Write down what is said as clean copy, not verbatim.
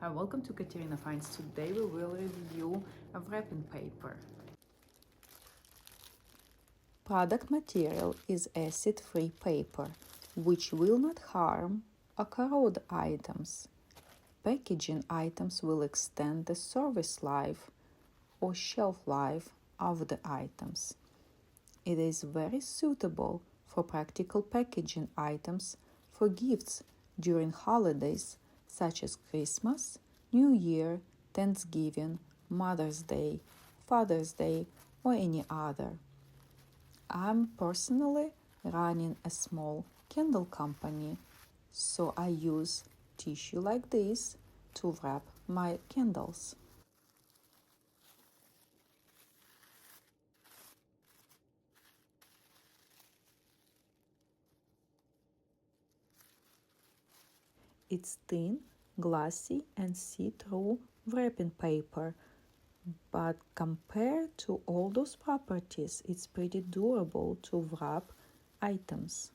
Hi, welcome to Katerina Finds. Today we will review a wrapping paper. Product material is acid-free paper, which will not harm or corrode items. Packaging items will extend the service life or shelf life of the items. It is very suitable for practical packaging items for gifts during holidays such as Christmas, New Year, Thanksgiving, Mother's Day, Father's Day, or any other. I'm personally running a small candle company, so I use tissue like this to wrap my candles. It's thin, glossy, and see-through wrapping paper, but compared to all those properties, it's pretty durable to wrap items.